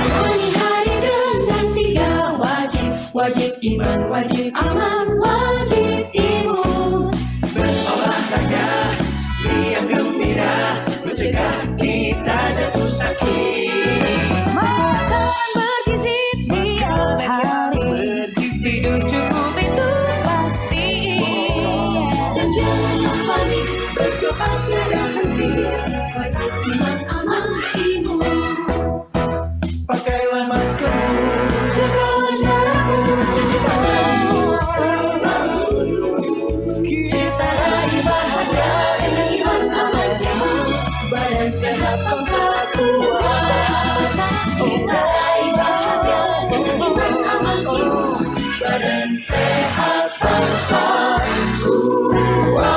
Jalani hari dengan 3 wajib, wajib iman, wajib aman, wajib imun. Berolahraga, riang gembira, mencegah kita jatuh sakit. Makan bergizi tiap hari, tidur cukup itu pasti. Dan jangan lupa nih, berdoa tiada henti, wajib iman, aman, imun. Pakailah maskermu, Jagalah jarakmu, cuci tanganmu selalu. Kita raih bahagia dengan iman, aman, imun. Badan sehat, bangsa kuat. Kita raih bahagia dengan iman, aman, imun. Badan sehat, bangsa kuat.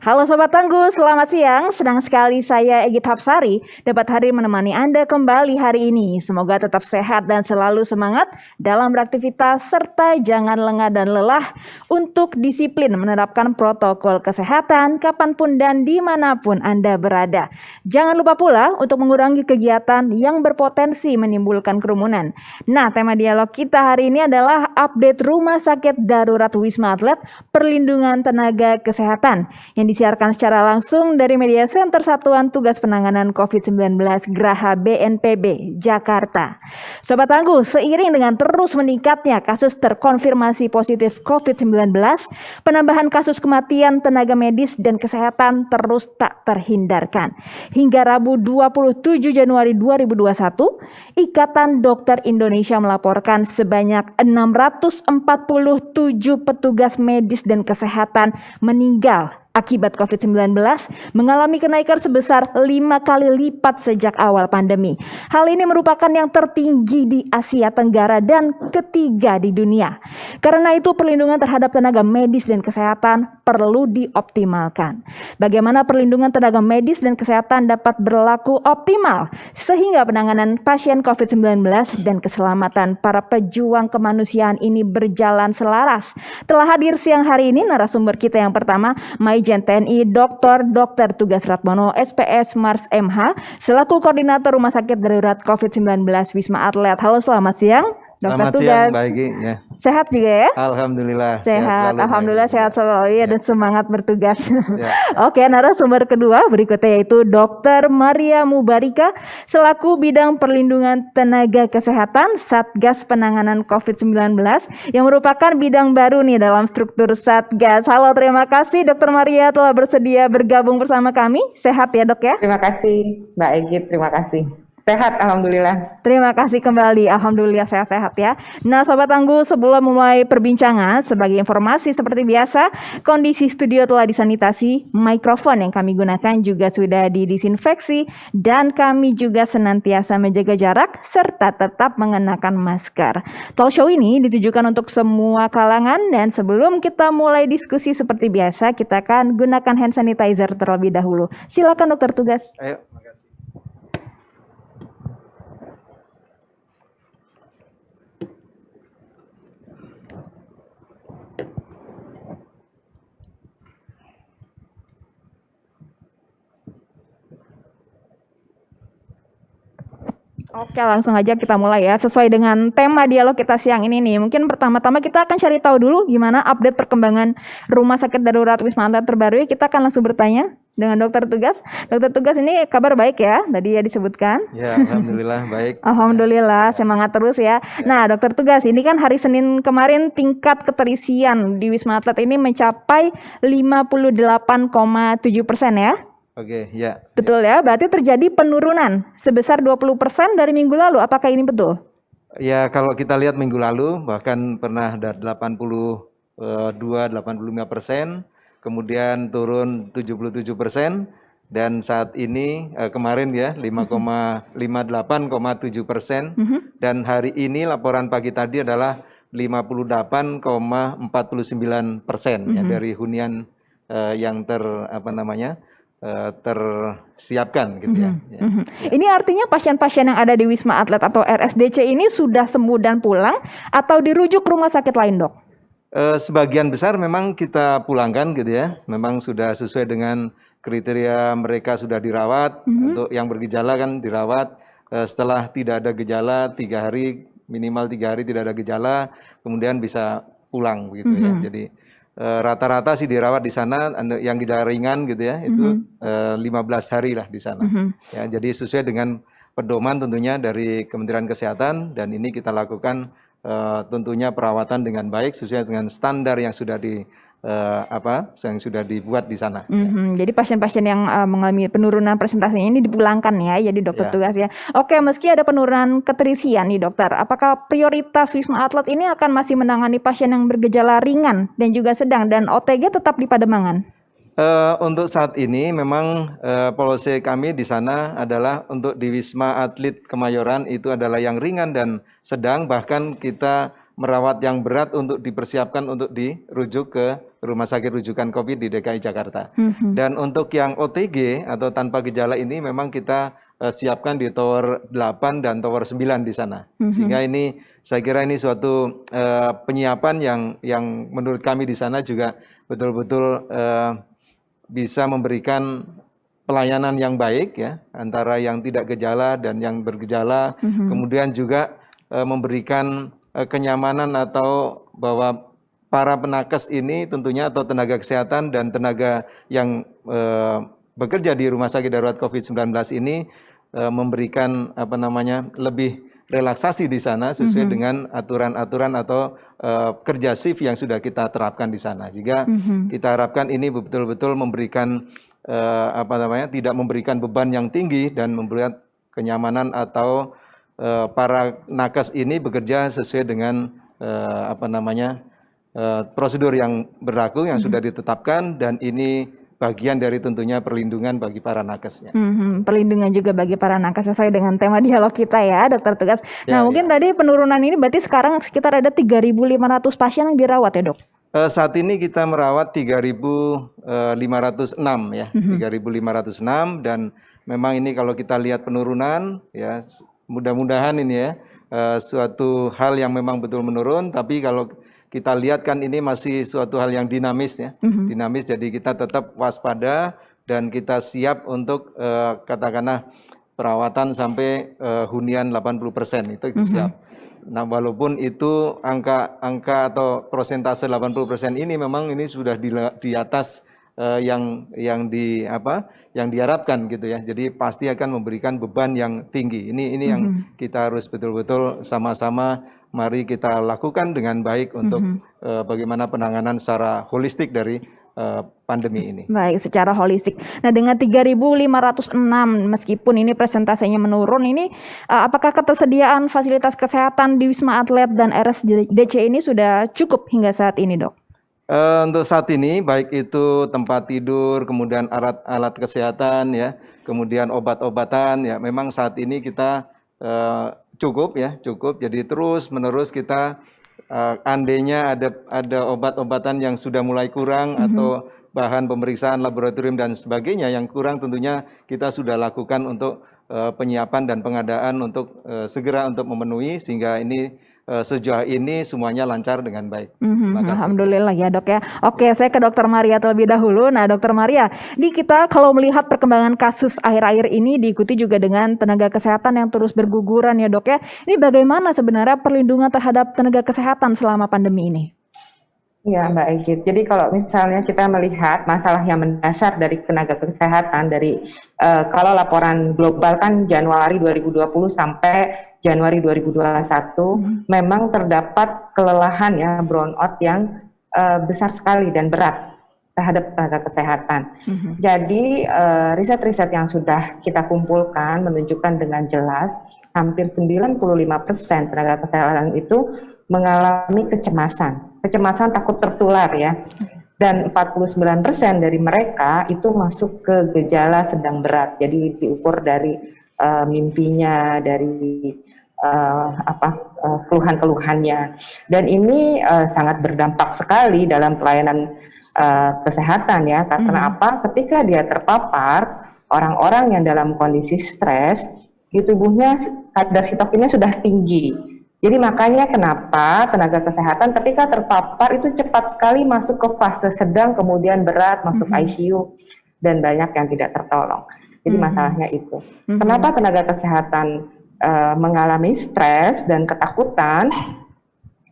Halo Sobat Tangguh, selamat siang. Senang sekali saya Egit Hapsari dapat hadir menemani Anda kembali hari ini. Semoga tetap sehat dan selalu semangat dalam beraktivitas serta jangan lengah dan lelah untuk disiplin menerapkan protokol kesehatan kapanpun dan dimanapun Anda berada. Jangan lupa pula untuk mengurangi kegiatan yang berpotensi menimbulkan kerumunan. Nah, tema dialog kita hari ini adalah update Rumah Sakit Darurat Wisma Atlet Perlindungan Tenaga Kesehatan yang disiarkan secara langsung dari Media Center Satuan Tugas Penanganan COVID-19 Graha BNPB Jakarta. Sobat Tangguh, seiring dengan terus meningkatnya kasus terkonfirmasi positif COVID-19, penambahan kasus kematian tenaga medis dan kesehatan terus tak terhindarkan. Hingga Rabu 27 Januari 2021, Ikatan Dokter Indonesia melaporkan sebanyak 647 petugas medis dan kesehatan meninggal akibat COVID-19, mengalami kenaikan sebesar 5 kali lipat sejak awal pandemi. Hal ini merupakan yang tertinggi di Asia Tenggara dan ketiga di dunia. Karena itu perlindungan terhadap tenaga medis dan kesehatan perlu dioptimalkan. Bagaimana perlindungan tenaga medis dan kesehatan dapat berlaku optimal sehingga penanganan pasien COVID-19 dan keselamatan para pejuang kemanusiaan ini berjalan selaras. Telah hadir siang hari ini narasumber kita yang pertama, Maijen TNI Dr. Tugas Ratmono SPS Mars MH selaku Koordinator Rumah Sakit Darurat COVID-19 Wisma Atlet. Halo, selamat siang. Selamat Dr. siang, Tugas. Mbak Egy. Ya. Sehat juga ya? Alhamdulillah. Sehat, selalu, alhamdulillah Mbak Egy. sehat selalu ya, dan semangat bertugas. Ya. Oke, narasumber kedua berikutnya yaitu Dr. Maria Mubarika selaku Bidang Perlindungan Tenaga Kesehatan Satgas Penanganan COVID-19 yang merupakan bidang baru nih dalam struktur Satgas. Halo, terima kasih Dr. Maria telah bersedia bergabung bersama kami. Sehat ya, Dok ya? Terima kasih Mbak Egy, terima kasih. Sehat, alhamdulillah. Terima kasih kembali, alhamdulillah sehat-sehat ya. Nah Sobat Tangguh, sebelum mulai perbincangan, sebagai informasi seperti biasa, kondisi studio telah disanitasi, mikrofon yang kami gunakan juga sudah didisinfeksi, dan kami juga senantiasa menjaga jarak serta tetap mengenakan masker. Talk show ini ditujukan untuk semua kalangan, dan sebelum kita mulai diskusi seperti biasa, kita akan gunakan hand sanitizer terlebih dahulu. Silakan Dokter Tugas. Ayo, makasih. Oke, langsung aja kita mulai ya. Sesuai dengan tema dialog kita siang ini nih. Mungkin pertama-tama kita akan cari tahu dulu gimana update perkembangan Rumah Sakit Darurat Wisma Atlet terbaru. Kita akan langsung bertanya dengan Dokter Tugas. Dokter Tugas, ini kabar baik ya? Tadi ya disebutkan. Ya, alhamdulillah baik. Alhamdulillah, semangat terus ya. Nah, Dokter Tugas, ini kan hari Senin kemarin tingkat keterisian di Wisma Atlet ini mencapai 58,7% ya. Oke, ya. Betul ya, berarti terjadi penurunan sebesar 20% dari minggu lalu. Apakah ini betul? Ya, kalau kita lihat minggu lalu bahkan pernah ada 85%, kemudian turun 77%, dan saat ini kemarin ya 58,7%, dan hari ini laporan pagi tadi adalah 58,49% ya, dari hunian yang tersiapkan gitu ya. Ini artinya pasien-pasien yang ada di Wisma Atlet atau RSDC ini sudah sembuh dan pulang atau dirujuk ke rumah sakit lain, Dok? Sebagian besar memang kita pulangkan gitu ya. Memang sudah sesuai dengan kriteria mereka sudah dirawat. Untuk yang bergejala kan dirawat. Setelah tidak ada gejala 3 hari, minimal 3 hari tidak ada gejala, kemudian bisa pulang begitu ya. Jadi rata-rata sih dirawat di sana, yang gejala ringan gitu ya, itu 15 hari lah di sana. Ya, jadi sesuai dengan pedoman tentunya dari Kementerian Kesehatan, dan ini kita lakukan tentunya perawatan dengan baik sesuai dengan standar yang sudah yang sudah dibuat di sana. Jadi pasien-pasien yang mengalami penurunan presentasinya ini dipulangkan ya, jadi dokter tugas ya. Oke, meski ada penurunan keterisian nih dokter, apakah prioritas Wisma Atlet ini akan masih menangani pasien yang bergejala ringan dan juga sedang, dan OTG tetap di Pademangan? Untuk saat ini memang polisi kami di sana adalah untuk di Wisma Atlet Kemayoran itu adalah yang ringan dan sedang, bahkan kita merawat yang berat untuk dipersiapkan untuk dirujuk ke rumah sakit rujukan COVID di DKI Jakarta. Dan untuk yang OTG atau tanpa gejala ini memang kita siapkan di Tower 8 dan Tower 9 di sana. Sehingga ini saya kira ini suatu penyiapan yang menurut kami di sana juga betul-betul bisa memberikan pelayanan yang baik ya, antara yang tidak gejala dan yang bergejala. Kemudian juga memberikan kenyamanan atau bahwa para penakes ini tentunya atau tenaga kesehatan dan tenaga yang bekerja di rumah sakit darurat COVID-19 ini memberikan lebih relaksasi di sana sesuai dengan aturan-aturan atau kerja shift yang sudah kita terapkan di sana. Jika kita harapkan ini betul-betul memberikan tidak memberikan beban yang tinggi dan memberikan kenyamanan atau para nakes ini bekerja sesuai dengan prosedur yang berlaku yang sudah ditetapkan, dan ini bagian dari tentunya perlindungan bagi para nakesnya. Perlindungan juga bagi para nakes sesuai dengan tema dialog kita ya, dokter tugas. Nah, mungkin tadi penurunan ini berarti sekarang sekitar ada 3.500 pasien yang dirawat ya, Dok? Saat ini kita merawat 3.506 ya, 3.506, dan memang ini kalau kita lihat penurunan ya, mudah-mudahan ini ya suatu hal yang memang betul menurun, tapi kalau kita lihat kan ini masih suatu hal yang dinamis ya, dinamis, jadi kita tetap waspada dan kita siap untuk katakanlah perawatan sampai hunian 80% itu siap. Nah, walaupun itu angka atau persentase 80% ini memang ini sudah di atas yang diharapkan gitu ya. Jadi pasti akan memberikan beban yang tinggi. Ini yang kita harus betul-betul sama-sama mari kita lakukan dengan baik untuk bagaimana penanganan secara holistik dari pandemi ini. Baik, secara holistik. Nah, dengan 3.506 meskipun ini presentasenya menurun, ini apakah ketersediaan fasilitas kesehatan di Wisma Atlet dan RSDC ini sudah cukup hingga saat ini, Dok? Untuk saat ini baik itu tempat tidur, kemudian alat kesehatan ya, kemudian obat-obatan ya, memang saat ini kita cukup. Jadi terus menerus kita andainya ada obat-obatan yang sudah mulai kurang atau bahan pemeriksaan laboratorium dan sebagainya yang kurang, tentunya kita sudah lakukan untuk penyiapan dan pengadaan untuk segera untuk memenuhi, sehingga ini sejauh ini semuanya lancar dengan baik. Alhamdulillah ya, Dok ya. Oke, saya ke Dokter Maria terlebih dahulu. Nah, Dokter Maria, di kita kalau melihat perkembangan kasus akhir-akhir ini diikuti juga dengan tenaga kesehatan yang terus berguguran ya, Dok ya. Ini bagaimana sebenarnya perlindungan terhadap tenaga kesehatan selama pandemi ini? Ya, Mbak Egit. Jadi kalau misalnya kita melihat masalah yang mendasar dari tenaga kesehatan kalau laporan global kan Januari 2020 sampai Januari 2021 memang terdapat kelelahan ya, burnout yang besar sekali dan berat terhadap tenaga kesehatan. Jadi riset-riset yang sudah kita kumpulkan menunjukkan dengan jelas hampir 95% tenaga kesehatan itu mengalami kecemasan takut tertular ya, dan 49% dari mereka itu masuk ke gejala sedang berat. Jadi diukur dari mimpinya, dari keluhan-keluhannya, dan ini sangat berdampak sekali dalam pelayanan kesehatan ya, karena ketika dia terpapar, orang-orang yang dalam kondisi stres di tubuhnya kadar sitokinnya sudah tinggi. Jadi makanya kenapa tenaga kesehatan ketika terpapar itu cepat sekali masuk ke fase sedang, kemudian berat, masuk ICU, dan banyak yang tidak tertolong. Jadi masalahnya itu. Kenapa tenaga kesehatan mengalami stres dan ketakutan?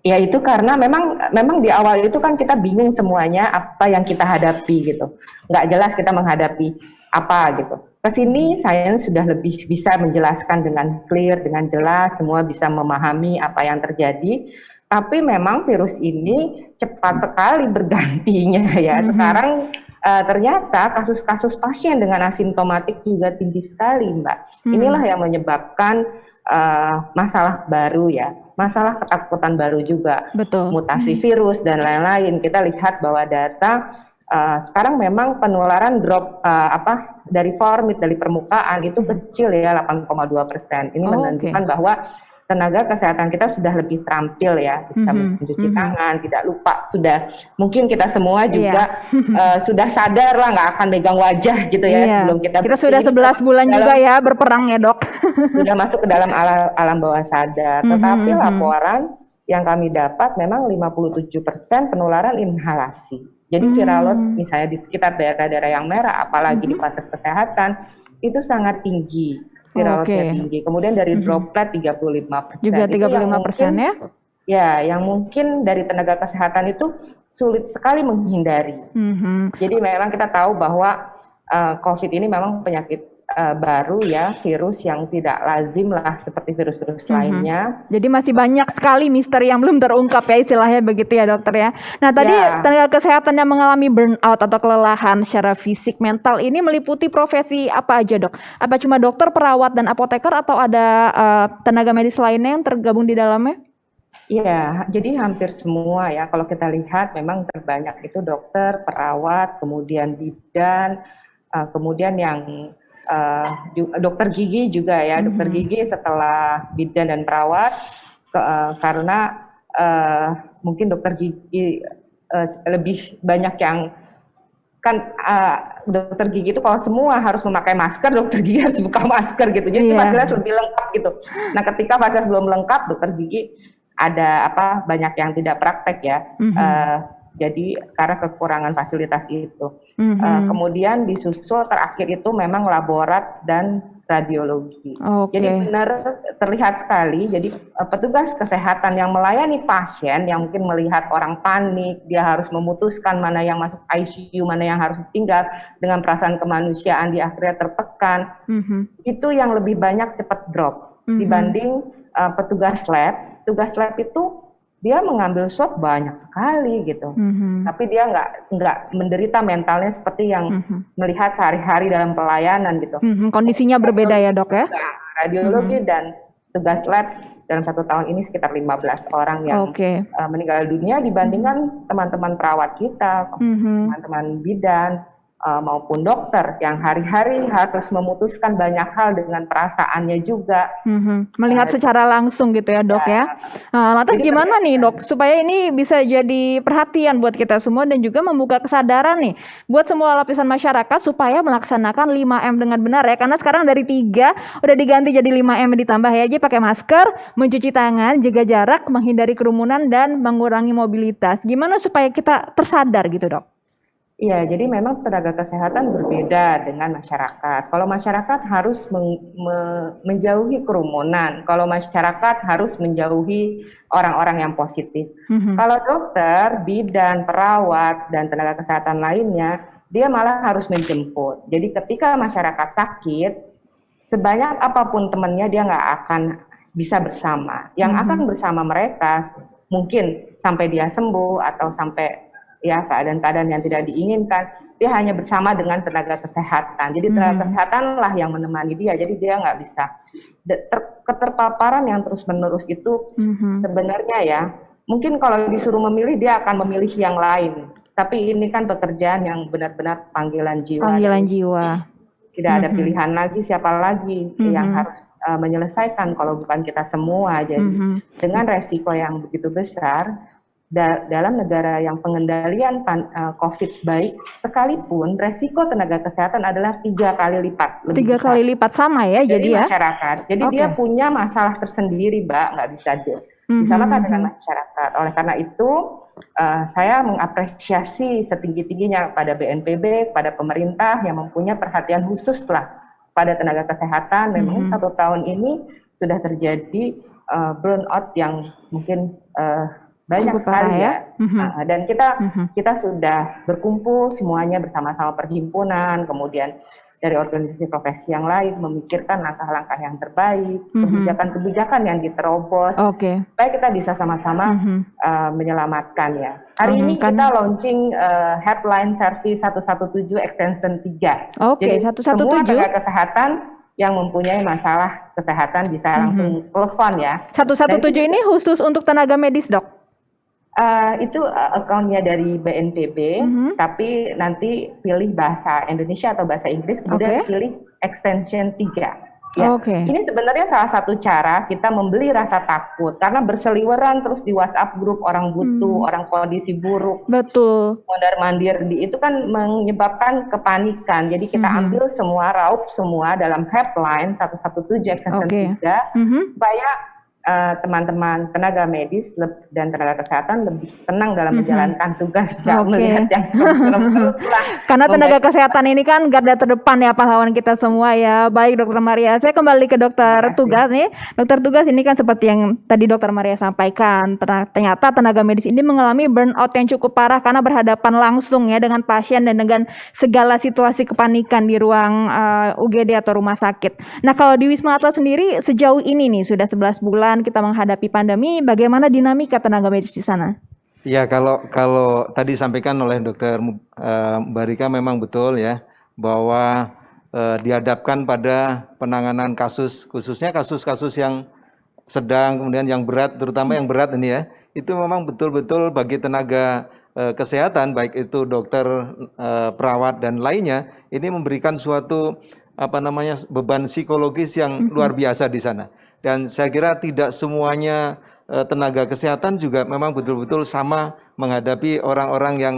Ya itu karena memang di awal itu kan kita bingung semuanya apa yang kita hadapi gitu. Nggak jelas kita menghadapi apa gitu. Kesini saya sudah lebih bisa menjelaskan dengan clear, dengan jelas, semua bisa memahami apa yang terjadi. Tapi memang virus ini cepat sekali bergantinya ya. Sekarang ternyata kasus-kasus pasien dengan asimptomatik juga tinggi sekali, Mbak. Inilah yang menyebabkan masalah baru ya, masalah ketakutan baru juga. Betul. Mutasi virus dan lain-lain. Kita lihat bahwa data sekarang memang penularan drop dari formit, dari permukaan itu kecil ya, 8,2%. Ini menunjukkan bahwa tenaga kesehatan kita sudah lebih terampil ya, bisa mencuci tangan, tidak lupa, sudah mungkin kita semua juga sudah sadar lah nggak akan megang wajah gitu ya sebelum kita sudah 11 bulan juga ya berperang ya dok. Sudah masuk ke dalam alam bawah sadar. Tetapi laporan yang kami dapat memang 57% penularan inhalasi. Jadi viral load misalnya di sekitar daerah-daerah yang merah, apalagi di fasilitas kesehatan itu sangat tinggi. Viral loadnya tinggi. Kemudian dari droplet 35%. Juga 35% ya? Ya, yang mungkin dari tenaga kesehatan itu sulit sekali menghindari. Jadi memang kita tahu bahwa COVID ini memang penyakit baru ya, virus yang tidak lazim lah seperti virus-virus lainnya. Jadi masih banyak sekali misteri yang belum terungkap ya, istilahnya begitu ya dokter ya. Nah tadi tenaga kesehatan yang mengalami burnout atau kelelahan secara fisik mental ini meliputi profesi apa aja dok? Apa cuma dokter, perawat, dan apoteker atau ada tenaga medis lainnya yang tergabung di dalamnya? Iya, jadi hampir semua ya. Kalau kita lihat memang terbanyak itu dokter, perawat, kemudian bidan, kemudian yang dokter gigi juga ya, dokter gigi setelah bidan dan perawat, karena mungkin dokter gigi lebih banyak yang kan dokter gigi itu kalau semua harus memakai masker, dokter gigi harus buka masker gitu, jadi fasilitas lebih lengkap gitu. Nah ketika fasilitas belum lengkap, dokter gigi ada banyak yang tidak praktek ya. Jadi karena kekurangan fasilitas itu. Kemudian disusul terakhir itu memang laborat dan radiologi. Jadi benar terlihat sekali. Jadi petugas kesehatan yang melayani pasien yang mungkin melihat orang panik, dia harus memutuskan mana yang masuk ICU, mana yang harus tinggal dengan perasaan kemanusiaan, dia akhirnya tertekan. Itu yang lebih banyak cepat drop dibanding petugas lab. Tugas lab itu dia mengambil swab banyak sekali gitu, tapi dia nggak menderita mentalnya seperti yang melihat sehari-hari dalam pelayanan gitu. Kondisinya berbeda ya dok ya? Radiologi dan tugas lab dalam 1 tahun ini sekitar 15 orang yang meninggal dunia dibandingkan teman-teman perawat kita, teman-teman bidan maupun dokter yang hari-hari harus memutuskan banyak hal dengan perasaannya juga. Melihat secara langsung gitu ya dok ya. Lantas gimana nih dok supaya ini bisa jadi perhatian buat kita semua dan juga membuka kesadaran nih buat semua lapisan masyarakat supaya melaksanakan 5M dengan benar ya, karena sekarang dari 3 udah diganti jadi 5M ditambah ya, aja pakai masker, mencuci tangan, jaga jarak, menghindari kerumunan, dan mengurangi mobilitas. Gimana supaya kita tersadar gitu dok? Iya, jadi memang tenaga kesehatan berbeda dengan masyarakat. Kalau masyarakat harus menjauhi kerumunan, kalau masyarakat harus menjauhi orang-orang yang positif. Kalau dokter, bidan, perawat, dan tenaga kesehatan lainnya, dia malah harus menjemput. Jadi ketika masyarakat sakit, sebanyak apapun temannya dia nggak akan bisa bersama. Yang akan bersama mereka mungkin sampai dia sembuh atau sampai ya keadaan-keadaan yang tidak diinginkan, dia hanya bersama dengan tenaga kesehatan. Jadi tenaga kesehatan lah yang menemani dia, jadi dia nggak bisa. Keterpaparan yang terus-menerus itu sebenarnya ya, mungkin kalau disuruh memilih dia akan memilih yang lain. Tapi ini kan pekerjaan yang benar-benar panggilan jiwa. Panggilan jiwa. Tidak ada pilihan lagi, siapa lagi yang harus menyelesaikan kalau bukan kita semua. Jadi dengan resiko yang begitu besar, dalam negara yang pengendalian COVID baik sekalipun, resiko tenaga kesehatan adalah 3 kali lipat. 3 kali lipat sama ya, jadi ya? Masyarakat. Jadi dia punya masalah tersendiri, Mbak, nggak bisa disamakan dengan masyarakat. Oleh karena itu, saya mengapresiasi setinggi-tingginya pada BNPB, pada pemerintah yang mempunyai perhatian khusus lah pada tenaga kesehatan. Memang 1 tahun ini sudah terjadi burnout yang mungkin banyak Cukup parah sekali ya. Dan kita sudah berkumpul semuanya bersama-sama perhimpunan, kemudian dari organisasi profesi yang lain memikirkan langkah-langkah yang terbaik, kebijakan-kebijakan yang diterobos, Oke. supaya kita bisa sama-sama menyelamatkan ya. Hari ini Kan- kita launching headline service 117 extension 3. Oke, Jadi 117. semua tenaga kesehatan yang mempunyai masalah kesehatan bisa langsung telepon ya. 117 ini khusus untuk tenaga medis, Dok? Itu account-nya dari BNPB, tapi nanti pilih bahasa Indonesia atau bahasa Inggris, kemudian pilih extension 3. Ya, Oke. ini sebenarnya salah satu cara kita membeli rasa takut karena berseliweran terus di WhatsApp grup orang butuh, orang kondisi buruk, Betul. mondar-mandir itu kan menyebabkan kepanikan. Jadi kita ambil semua, raup semua dalam headline 117 extension 3 supaya teman-teman tenaga medis dan tenaga kesehatan lebih tenang dalam menjalankan tugas, tidak melihat yang serem-serem terus lah. Karena tenaga kesehatan ini kan garda terdepan ya, pahlawan kita semua ya. Baik Dokter Maria, saya kembali ke dokter tugas nih. Dokter tugas ini kan seperti yang tadi Dokter Maria sampaikan, ternyata tenaga medis ini mengalami burnout yang cukup parah karena berhadapan langsung ya dengan pasien dan dengan segala situasi kepanikan di ruang UGD atau rumah sakit. Nah, kalau di Wisma Atlet sendiri sejauh ini nih sudah 11 bulan kita menghadapi pandemi, bagaimana dinamika tenaga medis di sana? Ya, kalau tadi disampaikan oleh Dokter Mbak Rika memang betul ya, bahwa dihadapkan pada penanganan kasus, khususnya kasus-kasus yang sedang, kemudian yang berat, terutama yang berat ini ya, itu memang betul-betul bagi tenaga kesehatan, baik itu dokter, perawat dan lainnya, ini memberikan suatu beban psikologis yang luar biasa di sana. Dan saya kira tidak semuanya tenaga kesehatan juga memang betul-betul sama menghadapi orang-orang yang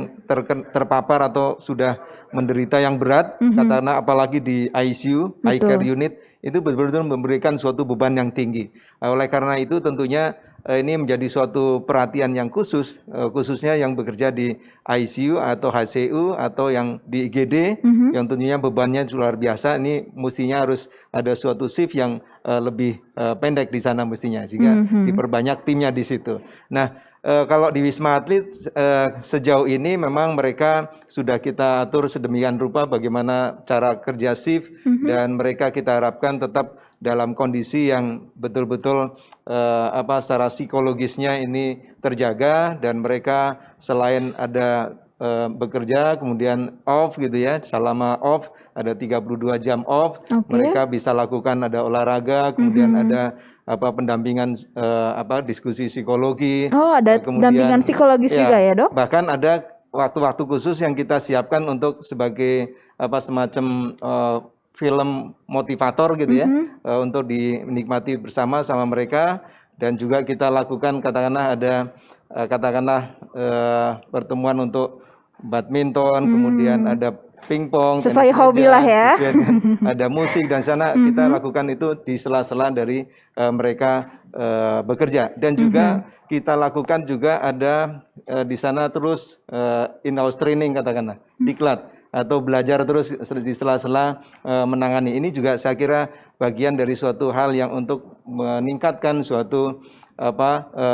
terpapar atau sudah menderita yang berat, katakanlah apalagi di ICU, high care unit, itu betul-betul memberikan suatu beban yang tinggi. Oleh karena itu tentunya ini menjadi suatu perhatian yang khusus, khususnya yang bekerja di ICU atau HCU atau yang di IGD, yang tentunya bebannya luar biasa. Ini mestinya harus ada suatu shift yang lebih pendek di sana mestinya, sehingga diperbanyak timnya di situ. Nah, kalau di Wisma Atlet sejauh ini memang mereka sudah kita atur sedemikian rupa bagaimana cara kerja shift, dan mereka kita harapkan tetap dalam kondisi yang betul-betul secara psikologisnya ini terjaga, dan mereka selain ada bekerja kemudian off gitu ya, selama off ada 32 jam off, mereka bisa lakukan ada olahraga, kemudian ada pendampingan diskusi psikologi. Oh, ada pendampingan psikologis juga ya, Dok? Bahkan ada waktu-waktu khusus yang kita siapkan untuk sebagai semacam film motivator gitu ya, untuk dinikmati bersama sama mereka. Dan juga kita lakukan katakanlah ada pertemuan untuk badminton, kemudian ada pingpong, sesuai hobi lah ya. Ada musik, dan sana kita lakukan itu di sela-sela dari mereka bekerja. Dan juga kita lakukan juga ada di sana terus in-house training katakanlah, diklat, atau belajar terus di sela-sela menangani. Ini juga saya kira bagian dari suatu hal yang untuk meningkatkan suatu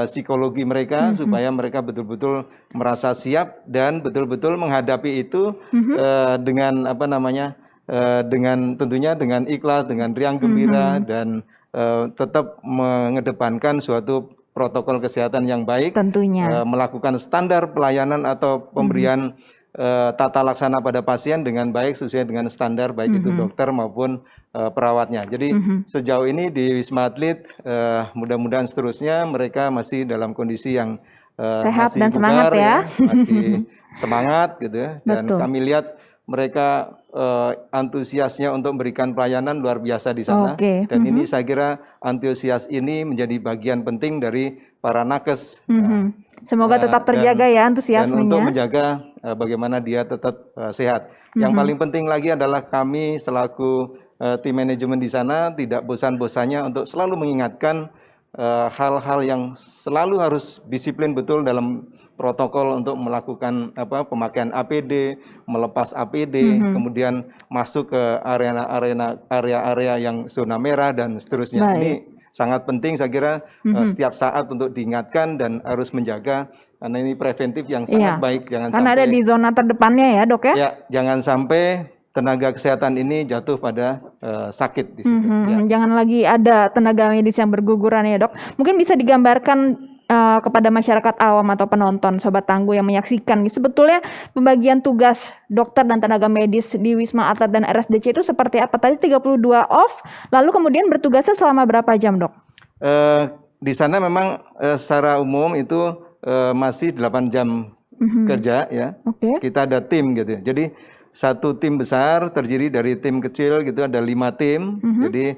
psikologi mereka, supaya mereka betul-betul merasa siap dan betul-betul menghadapi itu dengan dengan tentunya dengan ikhlas, dengan riang gembira, dan tetap mengedepankan suatu protokol kesehatan yang baik, tentunya melakukan standar pelayanan atau pemberian tata laksana pada pasien dengan baik sesuai dengan standar, baik itu dokter maupun perawatnya. Jadi sejauh ini di Wisma Atlet mudah-mudahan seterusnya mereka masih dalam kondisi yang sehat masih dan semangat bugar, ya. Masih semangat gitu ya. Dan Betul. kami lihat mereka antusiasnya untuk memberikan pelayanan luar biasa di sana. Dan ini saya kira antusias ini menjadi bagian penting dari para nakes. Semoga tetap terjaga ya antusiasmenya. Dan untuk menjaga bagaimana dia tetap sehat. Yang paling penting lagi adalah kami selaku tim manajemen di sana tidak bosan-bosannya untuk selalu mengingatkan hal-hal yang selalu harus disiplin betul dalam protokol untuk melakukan pemakaian APD, melepas APD, kemudian masuk ke area-area yang zona merah dan seterusnya. Baik. Ini sangat penting saya kira setiap saat untuk diingatkan dan harus menjaga karena ini preventif yang sangat Iya. baik. Jangan Karena ada sampai di zona terdepannya ya dok ya. ya jangan sampai tenaga kesehatan ini jatuh pada sakit di situ. Ya. Jangan lagi ada tenaga medis yang berguguran ya dok. Mungkin bisa digambarkan kepada masyarakat awam atau penonton Sobat Tangguh yang menyaksikan, sebetulnya pembagian tugas dokter dan tenaga medis di Wisma Atlet dan RSDC itu seperti apa? Tadi 32 off, lalu kemudian bertugasnya selama berapa jam dok? Di sana memang secara umum itu masih 8 jam kerja ya. Oke. Kita ada tim gitu ya. Jadi satu tim besar terdiri dari tim kecil gitu, ada 5 tim. Jadi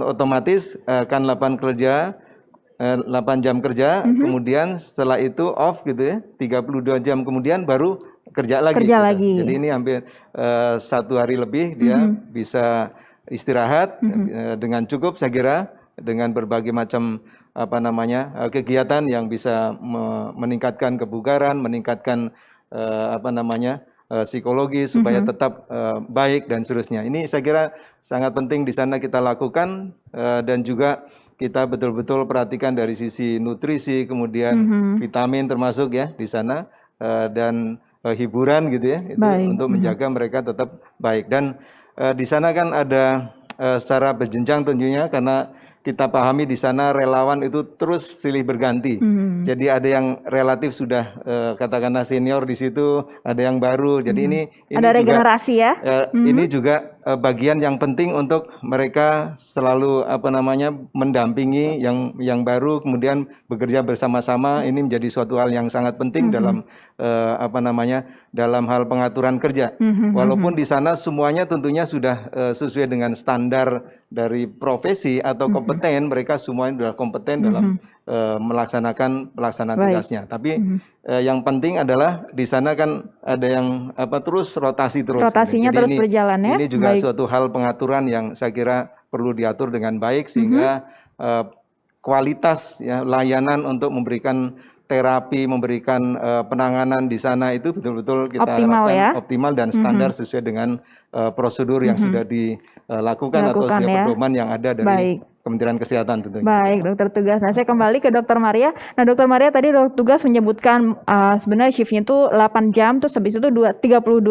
otomatis akan 8 jam kerja, kemudian setelah itu off gitu ya, 32 jam kemudian baru kerja lagi. Kerja gitu. lagi. Jadi ini hampir 1 hari lebih dia bisa istirahat dengan cukup saya kira, dengan berbagai macam kegiatan yang bisa meningkatkan kebugaran, meningkatkan psikologi supaya tetap baik dan seterusnya. Ini saya kira sangat penting di sana kita lakukan dan juga kita betul-betul perhatikan dari sisi nutrisi, kemudian vitamin termasuk ya di sana dan hiburan gitu ya, itu untuk menjaga mereka tetap baik. Dan di sana kan ada secara berjenjang tentunya karena kita pahami di sana relawan itu terus silih berganti. Jadi ada yang relatif sudah katakanlah senior di situ, ada yang baru. Jadi ini ada regenerasi juga, ya. Ini juga bagian yang penting untuk mereka selalu mendampingi yang baru, kemudian bekerja bersama-sama. Ini menjadi suatu hal yang sangat penting dalam dalam hal pengaturan kerja. Walaupun di sana semuanya tentunya sudah sesuai dengan standar dari profesi atau kompeten, mereka semuanya sudah kompeten dalam melaksanakan tugasnya. Tapi yang penting adalah di sana kan ada yang terus rotasi terus. Rotasinya Jadi terus berjalan ya. Ini juga suatu hal pengaturan yang saya kira perlu diatur dengan baik sehingga kualitas ya, layanan untuk memberikan terapi, memberikan penanganan di sana itu betul-betul kita optimal, harapkan ya? Optimal dan standar sesuai dengan prosedur yang sudah dilakukan atau sesuai pedoman yang ada dari Kementerian Kesehatan tentunya. Baik, dokter tugas. Nah, saya kembali ke dokter Maria. Nah, dokter Maria tadi dokter tugas menyebutkan sebenarnya shiftnya itu 8 jam, terus habis itu 32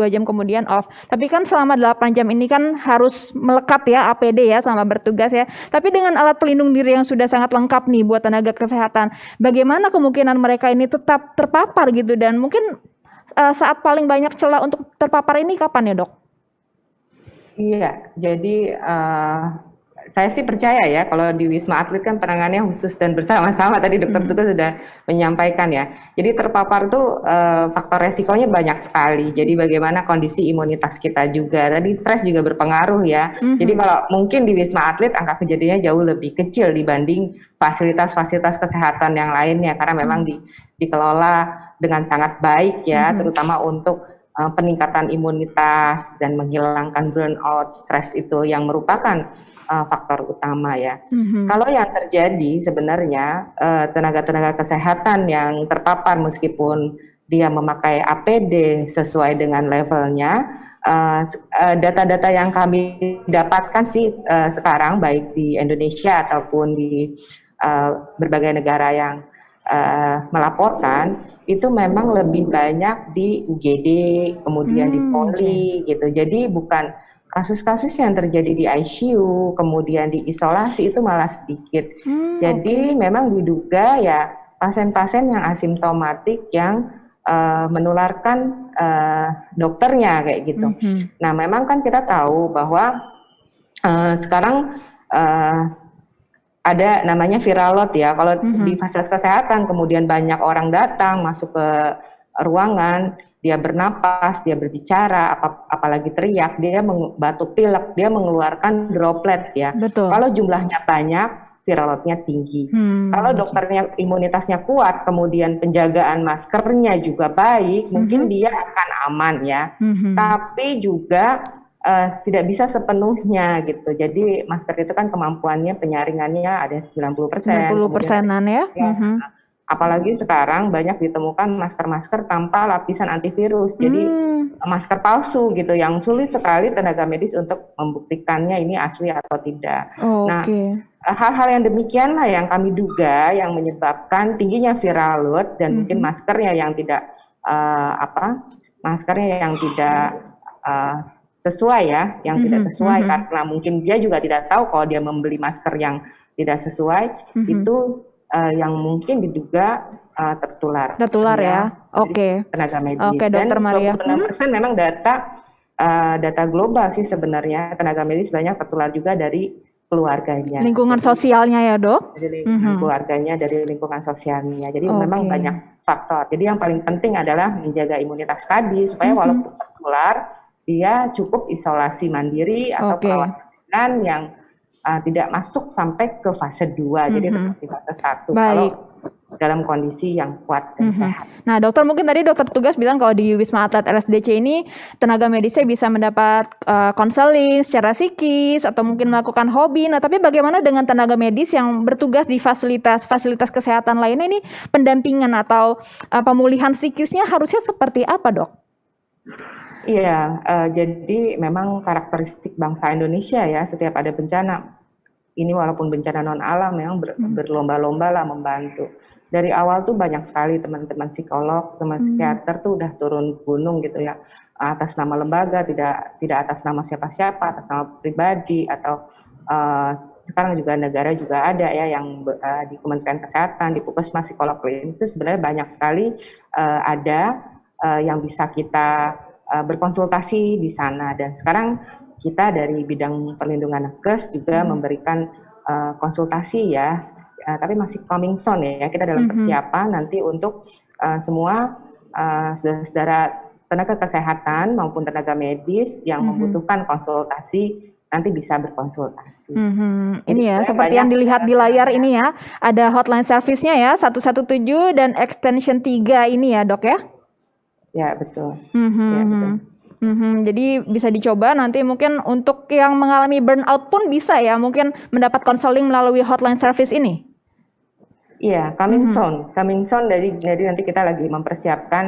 jam kemudian off. Tapi kan selama 8 jam ini kan harus melekat ya APD ya selama bertugas ya. Tapi dengan alat pelindung diri yang sudah sangat lengkap nih buat tenaga kesehatan, bagaimana kemungkinan mereka ini tetap terpapar gitu, dan mungkin saat paling banyak celah untuk terpapar ini kapan ya dok? Iya, jadi saya sih percaya ya kalau di Wisma Atlet kan penanganannya khusus dan bersama-sama, tadi dokter tugas sudah menyampaikan ya. Jadi terpapar tuh faktor resikonya banyak sekali. Jadi bagaimana kondisi imunitas kita juga. Tadi stres juga berpengaruh ya. Jadi kalau mungkin di Wisma Atlet angka kejadiannya jauh lebih kecil dibanding fasilitas-fasilitas kesehatan yang lainnya karena memang dikelola dengan sangat baik ya, terutama untuk peningkatan imunitas dan menghilangkan burnout, stres itu yang merupakan faktor utama ya. Kalau yang terjadi sebenarnya tenaga-tenaga kesehatan yang terpapar meskipun dia memakai APD sesuai dengan levelnya, data-data yang kami dapatkan sih sekarang baik di Indonesia ataupun di berbagai negara yang melaporkan itu memang lebih banyak di UGD, kemudian di Polri gitu. Jadi bukan kasus-kasus yang terjadi di ICU, kemudian di isolasi itu malah sedikit. Jadi memang diduga ya pasien-pasien yang asimptomatik yang menularkan dokternya kayak gitu. Nah memang kan kita tahu bahwa sekarang ada namanya viral load ya. Kalau di fasilitas kesehatan kemudian banyak orang datang masuk ke ruangan, dia bernapas, dia berbicara, apalagi teriak, dia batuk pilek, dia mengeluarkan droplet ya. Betul. Kalau jumlahnya banyak, viral load-nya tinggi. Kalau dokternya imunitasnya kuat, kemudian penjagaan maskernya juga baik, mungkin dia akan aman ya. Tapi juga tidak bisa sepenuhnya gitu. Jadi masker itu kan kemampuannya penyaringannya ada yang 90%, 90%-an ya. ya, apalagi sekarang banyak ditemukan masker-masker tanpa lapisan antivirus. Jadi masker palsu gitu yang sulit sekali tenaga medis untuk membuktikannya ini asli atau tidak. Nah, Oke. hal-hal yang demikian lah yang kami duga yang menyebabkan tingginya viral load dan mungkin maskernya yang tidak sesuai ya, yang tidak sesuai karena mungkin dia juga tidak tahu kalau dia membeli masker yang tidak sesuai itu yang mungkin diduga tertular. Tertular ya. Oke. Tenaga medis. Oke, Dokter Maria. 26% memang data global sih sebenarnya tenaga medis banyak tertular juga dari keluarganya. Lingkungan sosialnya ya, Dok? Dari keluarganya, dari lingkungan sosialnya. Jadi memang banyak faktor. Jadi yang paling penting adalah menjaga imunitas tadi supaya walaupun tertular dia cukup isolasi mandiri atau perawatan yang tidak masuk sampai ke fase 2, jadi tetap di fase 1 kalau dalam kondisi yang kuat dan sehat. Nah, dokter, mungkin tadi dokter tugas bilang kalau di Wisma Atlet RSDC ini tenaga medisnya bisa mendapat konseling secara psikis atau mungkin melakukan hobi. Nah, tapi bagaimana dengan tenaga medis yang bertugas di fasilitas kesehatan lainnya ini, pendampingan atau pemulihan psikisnya harusnya seperti apa, Dok? Iya, jadi memang karakteristik bangsa Indonesia ya, setiap ada bencana, ini walaupun bencana non alam memang berlomba-lomba lah membantu. Dari awal tuh banyak sekali teman-teman psikolog, teman psikiater tuh udah turun gunung gitu ya, atas nama lembaga, tidak atas nama siapa-siapa, atas nama pribadi atau sekarang juga negara juga ada ya yang di Kementerian Kesehatan, di Puskesmas psikolog klinis itu sebenarnya banyak sekali ada yang bisa kita berkonsultasi di sana. Dan sekarang kita dari bidang perlindungan nakes juga memberikan konsultasi ya, tapi masih coming soon ya, kita dalam persiapan nanti untuk semua saudara tenaga kesehatan maupun tenaga medis yang membutuhkan konsultasi nanti bisa berkonsultasi. Ini ya, seperti yang dilihat di layar ini ya, ada hotline service-nya ya, 117 dan extension 3 ini ya, Dok ya? Ya, betul. Ya, betul. Jadi bisa dicoba nanti mungkin untuk yang mengalami burnout pun bisa ya, mungkin mendapat konseling melalui hotline service ini. Iya, coming soon. Jadi nanti kita lagi mempersiapkan.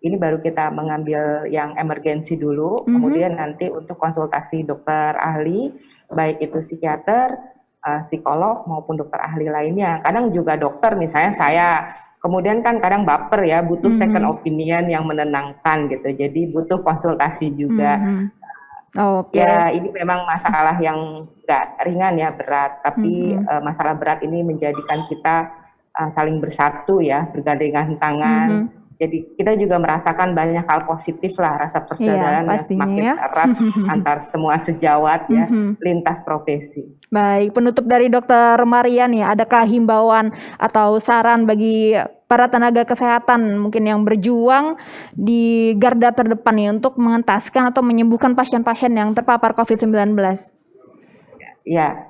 Ini baru kita mengambil yang emergensi dulu, kemudian nanti untuk konsultasi dokter ahli, baik itu psikiater, psikolog maupun dokter ahli lainnya. Kadang juga dokter, misalnya saya. Kemudian kan kadang baper ya, butuh second opinion yang menenangkan gitu. Jadi butuh konsultasi juga. Ya ini memang masalah yang nggak ringan ya, berat. Tapi masalah berat ini menjadikan kita saling bersatu ya, bergandengan tangan. Jadi kita juga merasakan banyak hal positif lah, rasa persaudaraan yang semakin erat antar semua sejawat ya, lintas profesi. Baik, penutup dari Dokter Maria nih, adakah himbauan atau saran bagi para tenaga kesehatan mungkin yang berjuang di garda terdepan nih untuk mengentaskan atau menyembuhkan pasien-pasien yang terpapar COVID-19? Ya,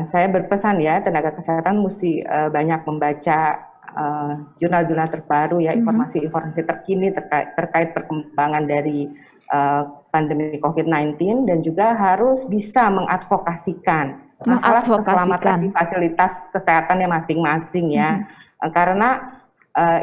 saya berpesan ya, tenaga kesehatan mesti banyak membaca jurnal-jurnal terbaru ya, informasi-informasi terkini terkait perkembangan dari pandemi COVID-19 dan juga harus bisa mengadvokasikan masalah keselamatan di fasilitas kesehatannya masing-masing ya, karena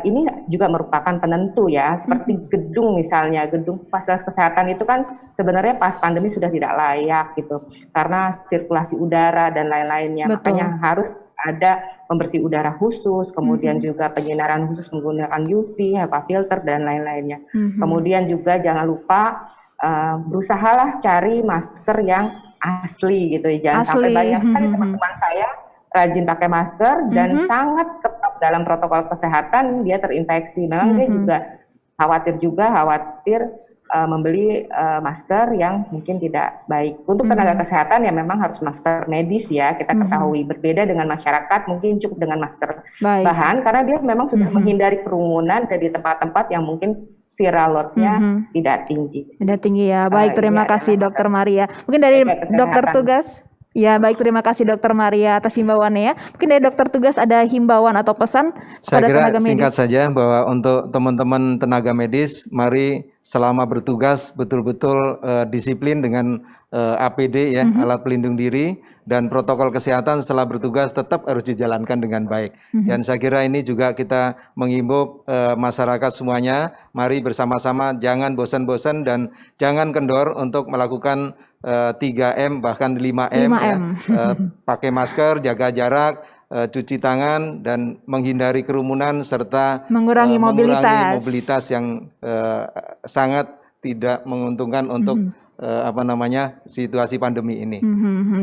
ini juga merupakan penentu ya, seperti gedung misalnya, gedung fasilitas kesehatan itu kan sebenarnya pas pandemi sudah tidak layak gitu, karena sirkulasi udara dan lain-lainnya, makanya harus ada pembersih udara khusus, kemudian juga penyinaran khusus menggunakan UV, HEPA filter dan lain-lainnya. Kemudian juga jangan lupa berusahalah cari masker yang asli gitu ya, jangan sampai banyak sekali teman-teman saya rajin pakai masker dan sangat ketat dalam protokol kesehatan, dia terinfeksi. Memang dia juga khawatir membeli masker yang mungkin tidak baik. Untuk tenaga kesehatan ya memang harus masker medis ya, kita ketahui. Berbeda dengan masyarakat mungkin cukup dengan masker bahan, karena dia memang sudah menghindari kerumunan dan di tempat-tempat yang mungkin viral load-nya tidak tinggi. Tidak tinggi ya. Baik, terima kasih Dokter Maria. Mungkin dari dokter tugas. Ya, baik, terima kasih Dokter Maria atas himbauannya ya. Mungkin dari dokter tugas ada himbauan atau pesan Saya kepada kira tenaga singkat medis. saja bahwa untuk teman-teman tenaga medis, mari selama bertugas betul-betul disiplin dengan APD ya, alat pelindung diri, dan protokol kesehatan setelah bertugas tetap harus dijalankan dengan baik. Dan saya kira ini juga kita menghimbau masyarakat semuanya, mari bersama-sama jangan bosan-bosan dan jangan kendor untuk melakukan 3M bahkan 5M, 5M. ya. Pakai masker, jaga jarak, cuci tangan, dan menghindari kerumunan serta Mengurangi mobilitas. mobilitas yang sangat tidak menguntungkan untuk situasi pandemi ini.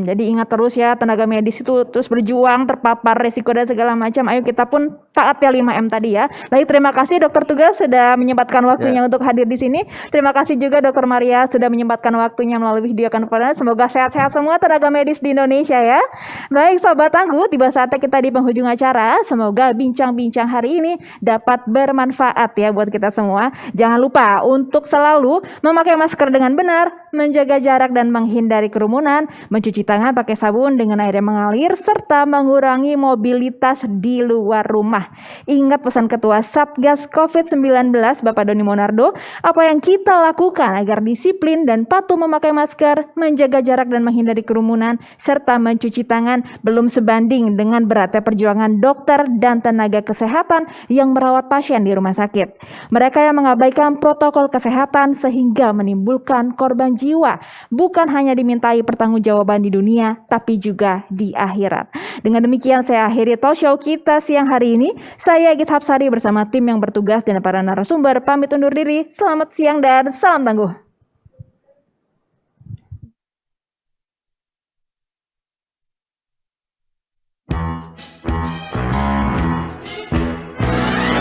Jadi ingat terus ya, tenaga medis itu terus berjuang terpapar resiko dan segala macam. Ayo kita pun taat ya 5M tadi ya. Baik, terima kasih dokter tugas sudah menyempatkan waktunya untuk hadir di sini. Terima kasih juga dokter Maria sudah menyempatkan waktunya melalui video conference. Semoga sehat-sehat semua tenaga medis di Indonesia ya. Baik Sobat Tangguh, tiba saatnya kita di penghujung acara. Semoga bincang-bincang hari ini dapat bermanfaat ya buat kita semua. Jangan lupa untuk selalu memakai masker dengan benar, menjaga jarak dan menghindari kerumunan, mencuci tangan pakai sabun dengan air yang mengalir, serta mengurangi mobilitas di luar rumah. Ingat pesan Ketua Satgas COVID-19 Bapak Doni Monardo, apa yang kita lakukan agar disiplin dan patuh memakai masker, menjaga jarak dan menghindari kerumunan, serta mencuci tangan belum sebanding dengan beratnya perjuangan dokter dan tenaga kesehatan yang merawat pasien di rumah sakit. Mereka yang mengabaikan protokol kesehatan sehingga menimbulkan korban jiwa, bukan hanya dimintai pertanggungjawaban di dunia, tapi juga di akhirat. Dengan demikian saya akhiri talk show kita siang hari ini. Saya Egit Hapsari bersama tim yang bertugas dan para narasumber pamit undur diri. Selamat siang dan salam tangguh.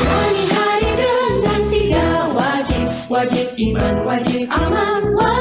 Jalani hari dengan 3 wajib, wajib iman, wajib aman, wajib